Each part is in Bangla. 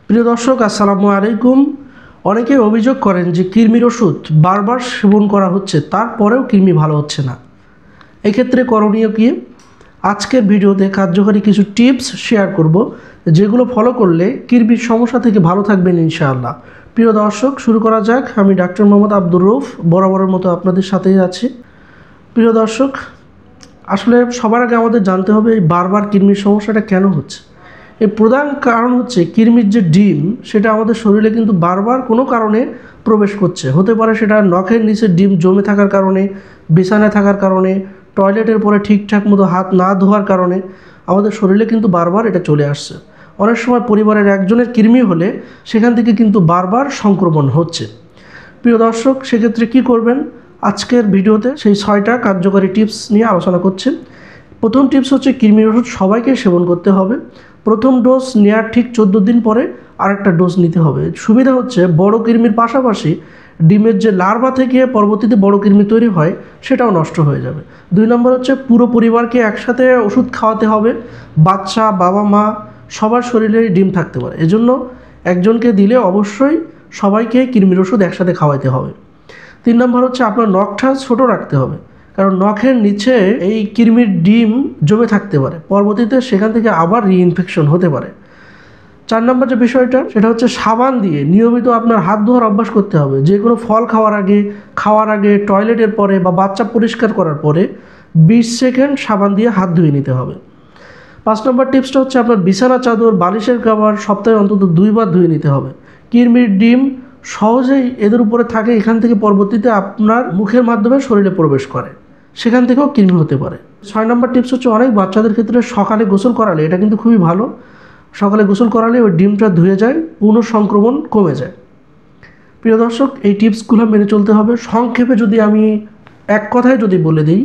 প্রিয় দর্শক, আসসালামু আলাইকুম। অনেকে অভিযোগ করেন যে কৃমির ওষুধ বারবার সেবন করা হচ্ছে, তারপরেও কৃমি ভালো হচ্ছে না। এক্ষেত্রে করণীয় কী? আজকের ভিডিওতে কার্যকরী কিছু টিপস শেয়ার করব, যেগুলো ফলো করলে কৃমির সমস্যা থেকে ভালো থাকবেন ইনশাআল্লাহ। প্রিয় দর্শক, শুরু করা যাক। আমি ডাক্তার মোহাম্মদ আব্দুর রউফ, বরাবরের মতো আপনাদের সাথেই আছি। প্রিয় দর্শক, আসলে সবার আগে আমাদের জানতে হবে এই বারবার কৃমির সমস্যাটা কেন হচ্ছে। এর প্রধান কারণ হচ্ছে কৃমির যে ডিম, সেটা আমাদের শরীরে কিন্তু বারবার কোনো কারণে প্রবেশ করছে। হতে পারে সেটা নখের নিচে ডিম জমে থাকার কারণে, বিছানায় থাকার কারণে, টয়লেটের পরে ঠিকঠাক মতো হাত না ধোয়ার কারণে আমাদের শরীরে কিন্তু বারবার এটা চলে আসছে। অনেক সময় পরিবারের একজনের কৃমি হলে সেখান থেকে কিন্তু বারবার সংক্রমণ হচ্ছে। প্রিয় দর্শক, সেক্ষেত্রে কী করবেন? আজকের ভিডিওতে সেই 6টা কার্যকরী টিপস নিয়ে আলোচনা করছি। প্রথম টিপস হচ্ছে কৃমির ওষুধ সবাইকে সেবন করতে হবে। প্রথম ডোজ নেওয়ার ঠিক 14 দিন পরে আরেকটা ডোজ নিতে হবে। সুবিধা হচ্ছে বড় কৃমির পাশাপাশি ডিমের যে লার্ভা থেকে পরবর্তীতে বড় কৃমি তৈরি হয় সেটাও নষ্ট হয়ে যাবে। 2 নম্বর হচ্ছে পুরো পরিবারকে একসাথে ওষুধ খাওয়াতে হবে। বাচ্চা, বাবা মা সবার শরীরে ডিম থাকতে পারে, এজন্য একজনকে দিলে অবশ্যই সবাইকে কৃমির ওষুধ একসাথে খাওয়াতে হবে। 3 নম্বর হচ্ছে আপনার নখটা ছোট রাখতে হবে, কারণ নখের নিচে এই কৃমির ডিম জমে থাকতে পারে, পরবর্তীতে সেখান থেকে আবার রিইনফেকশন হতে পারে। 4 নম্বর যে বিষয়টা, সেটা হচ্ছে সাবান দিয়ে নিয়মিত আপনার হাত ধোয়ার অভ্যাস করতে হবে। যে কোনো ফল খাওয়ার আগে, টয়লেটের পরে বা বাচ্চা পরিষ্কার করার পরে 20 সেকেন্ড সাবান দিয়ে হাত ধুয়ে নিতে হবে। 5 নম্বর টিপসটা হচ্ছে আপনার বিছানা চাদর, বালিশের কভার সপ্তাহে অন্তত 2 বার ধুয়ে নিতে হবে। কৃমির ডিম সহজেই এদের উপরে থাকে, এখান থেকে পরবর্তীতে আপনার মুখের মাধ্যমে শরীরে প্রবেশ করে, সেখান থেকেও কৃমি হতে পারে। 6 নম্বর টিপস হচ্ছে অনেক বাচ্চাদের ক্ষেত্রে সকালে গোসল করালে, এটা কিন্তু খুবই ভালো, সকালে গোসল করালে ওই ডিমটা ধুয়ে যায়, পুনঃ সংক্রমণ কমে যায়। প্রিয় দর্শক, এই টিপসগুলো মেনে চলতে হবে। সংক্ষেপে যদি আমি এক কথায় যদি বলে দিই,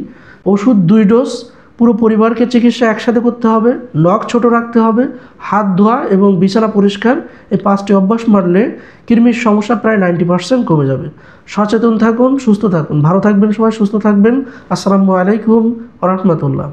ওষুধ 2 ডোজ, পুরো পরিবারকে চিকিৎসা একসাথে করতে হবে, নখ ছোট রাখতে হবে, হাত ধোয়া এবং বিছানা পরিষ্কার, এই 5টি অভ্যাস মানলে কৃমির সমস্যা প্রায় 90% কমে যাবে। সচেতন থাকুন, সুস্থ থাকুন, ভালো থাকবেন সবাই, সুস্থ থাকবেন। আসসালামু আলাইকুম ওয়া রাহমাতুল্লাহ।